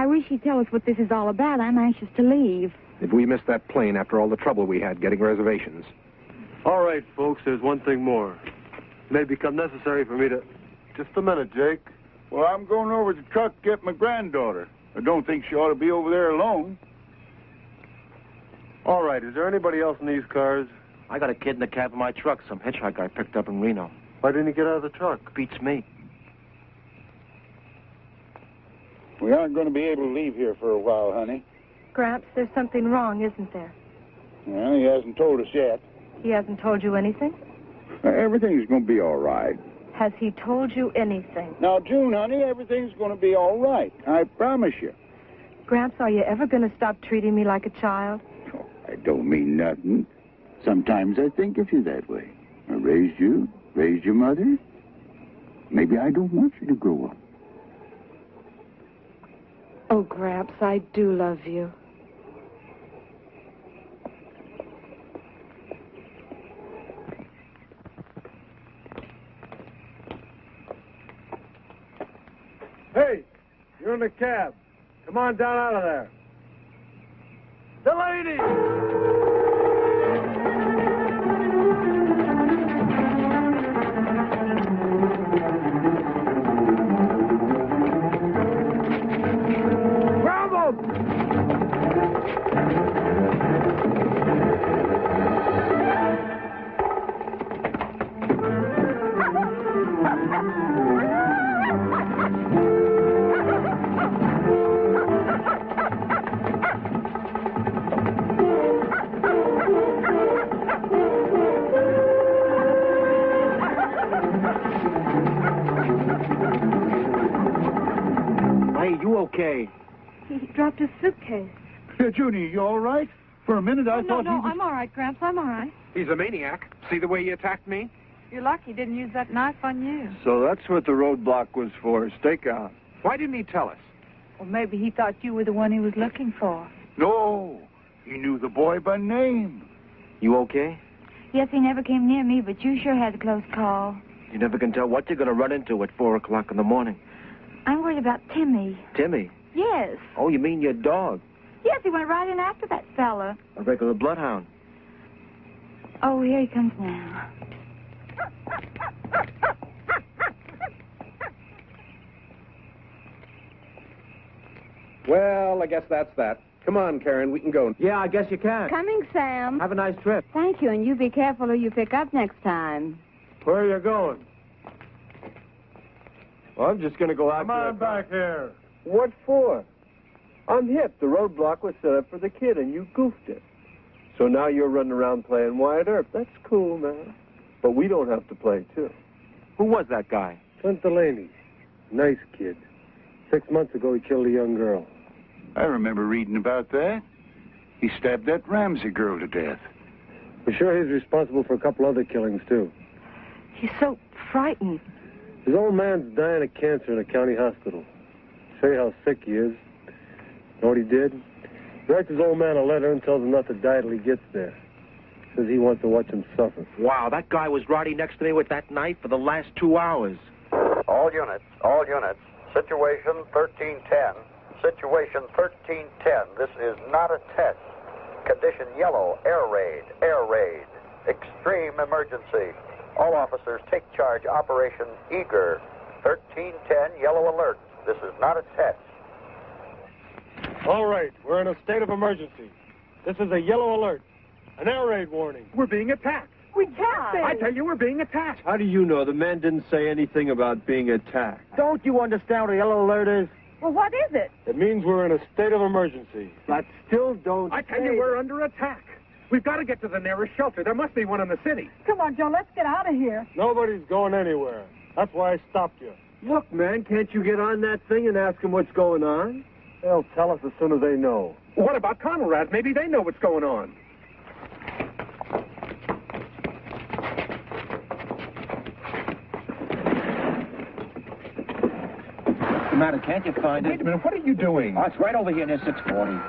I wish he'd tell us what this is all about. I'm anxious to leave. If we missed that plane after all the trouble we had getting reservations. All right, folks, there's one thing more. It may become necessary for me to... Just a minute, Jake. Well, I'm going over to the truck to get my granddaughter. I don't think she ought to be over there alone. All right, is there anybody else in these cars? I got a kid in the cab of my truck, some hitchhiker I picked up in Reno. Why didn't he get out of the truck? Beats me. We aren't going to be able to leave here for a while, honey. Gramps, there's something wrong, isn't there? Well, he hasn't told us yet. He hasn't told you anything? Everything's going to be all right. Has he told you anything? Now, June, honey, everything's going to be all right. I promise you. Gramps, are you ever going to stop treating me like a child? Oh, I don't mean nothing. Sometimes I think of you that way. I raised you, raised your mother. Maybe I don't want you to grow up. Oh, Gramps, I do love you. Hey, you're in the cab. Come on down out of there. Delaney! Okay. He dropped his suitcase. Junie, you all right? For a minute, I thought No, I'm all right, Gramps. I'm all right. He's a maniac. See the way he attacked me? You're lucky he didn't use that knife on you. So that's what the roadblock was for, stakeout. Why didn't he tell us? Well, maybe he thought you were the one he was looking for. No, he knew the boy by name. You okay? Yes, he never came near me, but you sure had a close call. You never can tell what you're going to run into at 4 o'clock in the morning. I'm worried about Timmy. Timmy? Yes. Oh, you mean your dog? Yes, he went right in after that fella. A regular bloodhound. Oh, here he comes now. Well, I guess that's that. Come on, Karen, we can go. Yeah, I guess you can. Coming, Sam. Have a nice trip. Thank you, and you be careful who you pick up next time. Where are you going? Well, I'm just going to go out. Come on back here. What for? I'm hip. The roadblock was set up for the kid, and you goofed it. So now you're running around playing Wyatt Earp. That's cool, man. But we don't have to play, too. Who was that guy? Clint Delaney. Nice kid. 6 months ago, he killed a young girl. I remember reading about that. He stabbed that Ramsey girl to death. For sure he's responsible for a couple other killings, too. He's so frightened. His old man's dying of cancer in a county hospital. Show you how sick he is. Know what he did? He writes his old man a letter and tells him not to die till he gets there. Says he wants to watch him suffer. Wow, that guy was riding next to me with that knife for the last 2 hours. All units. Situation 1310. Situation 1310. This is not a test. Condition yellow. Air raid. Extreme emergency. All officers take charge. Operation Eager. 1310, yellow alert. This is not a test. All right, we're in a state of emergency. This is a yellow alert. An air raid warning. We're being attacked. We can't be. I tell you, we're being attacked. How do you know? The man didn't say anything about being attacked. Don't you understand what a yellow alert is? Well, what is it? It means we're in a state of emergency. But still don't I tell you, we're under attack. We've got to get to the nearest shelter. There must be one in the city. Come on, Joe, let's get out of here. Nobody's going anywhere. That's why I stopped you. Look, man, can't you get on that thing and ask them what's going on? They'll tell us as soon as they know. What about Conrad? Maybe they know what's going on. What's the matter? Can't you find it? Wait a minute, what are you doing? Oh, it's right over here near 640.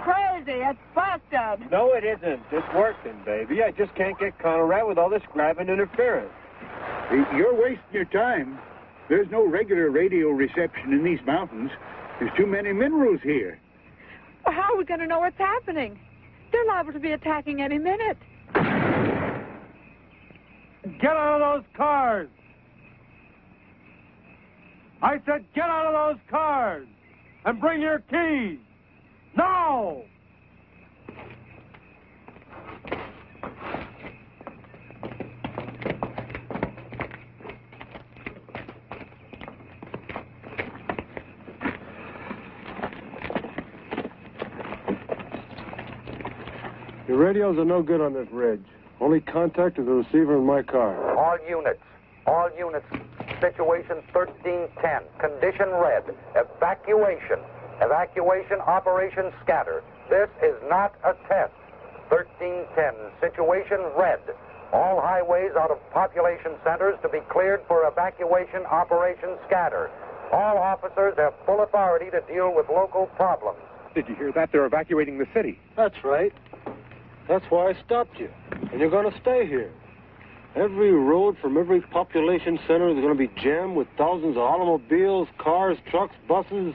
Crazy, it's busted. No, it isn't. It's working, baby. I just can't get Conrad with all this grabbing interference. You're wasting your time. There's no regular radio reception in these mountains. There's too many minerals here. Well, how are we going to know what's happening? They're liable to be attacking any minute. Get out of those cars! I said get out of those cars! And bring your keys! Now! Your radios are no good on this ridge. Only contact is the receiver in my car. All units, situation 1310, condition red, evacuation, operation scatter. This is not a test. 1310, situation red. All highways out of population centers to be cleared for evacuation, operation scatter. All officers have full authority to deal with local problems. Did you hear that? They're evacuating the city. That's right. That's why I stopped you. And you're going to stay here. Every road from every population center is going to be jammed with thousands of automobiles, cars, trucks, buses.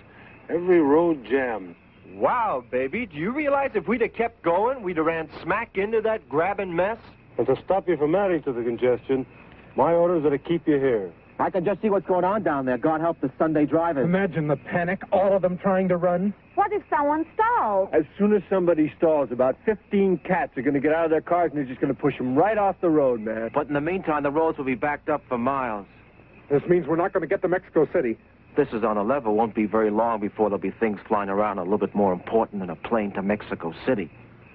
Every road jammed. Wow, baby, do you realize if we'd have kept going, we'd have ran smack into that grabbing mess? And to stop you from adding to the congestion, my orders are to keep you here. I can just see what's going on down there. God help the Sunday drivers. Imagine the panic, all of them trying to run. What if someone stalls? As soon as somebody stalls, about 15 cats are going to get out of their cars and they're just going to push them right off the road, man. But in the meantime, the roads will be backed up for miles. This means we're not going to get to Mexico City. This is on a level. Won't be very long before there'll be things flying around a little bit more important than a plane to Mexico City.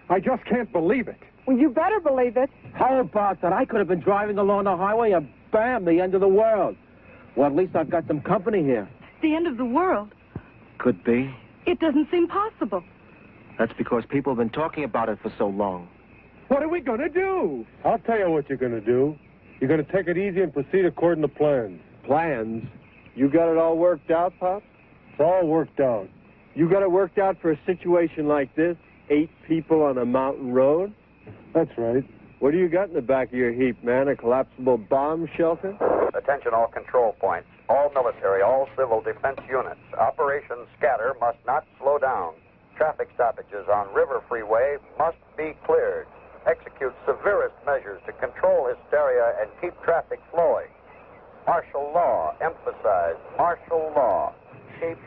I just can't believe it. Well, you better believe it. How about that? I could have been driving along the highway and bam, the end of the world. Well, at least I've got some company here. The end of the world. Could be. It doesn't seem possible. That's because people have been talking about it for so long. What are we going to do? I'll tell you what you're going to do. You're going to take it easy and proceed according to plans. Plans? You got it all worked out, Pop? It's all worked out. You got it worked out for a situation like this? 8 people on a mountain road? That's right. What do you got in the back of your heap, man? A collapsible bomb shelter? Attention all control points, all military, all civil defense units. Operation Scatter must not slow down. Traffic stoppages on River Freeway must be cleared. Execute severest measures to control hysteria and keep traffic flowing. Martial law, emphasize martial law.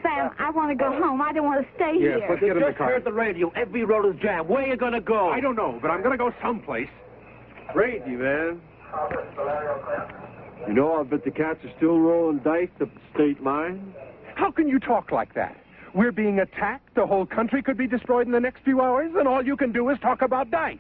Sam, I want to go home. I don't want to stay Yes, here. let's get in the Just car. heard the radio. Every road is jammed. Where you going to go? I don't know, but I'm going to go someplace. Crazy, man. You know, I bet the cats are still rolling dice up the state line. How can you talk like that? We're being attacked. The whole country could be destroyed in the next few hours, and all you can do is talk about dice.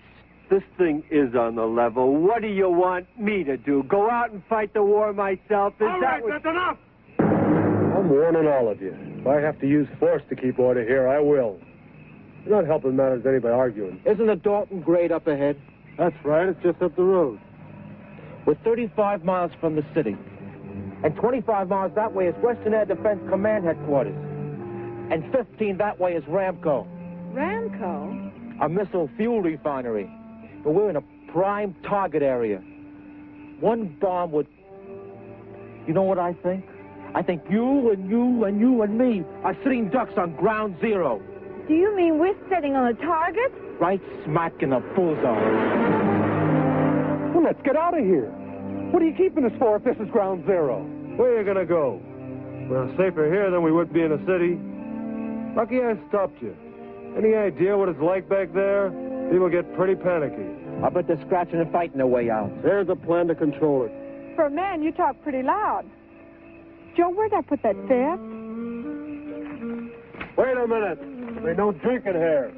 This thing is on the level. What do you want me to do? Go out and fight the war myself? All right, that's enough. I'm warning all of you. If I have to use force to keep order here, I will. You're not helping matters any by arguing. Isn't the Dalton grade up ahead? That's right. It's just up the road. We're 35 miles from the city. And 25 miles that way is Western Air Defense Command Headquarters. And 15 that way is Ramco, Ramco? a missile fuel refinery. But we're in a prime target area. One bomb would... You know what I think? I think you and you and you and me are sitting ducks on ground zero. Do you mean we're sitting on a target? Right smack in the bullseye. Well, let's get out of here. What are you keeping us for if this is ground zero? Where are you going to go? We're safer here than we would be in a city. Lucky I stopped you. Any idea what it's like back there? People get pretty panicky. I bet they're scratching and fighting their way out. There's a plan to control it. For a man, you talk pretty loud. Joe, where'd I put that fifth? Wait a minute. There's no drinking here.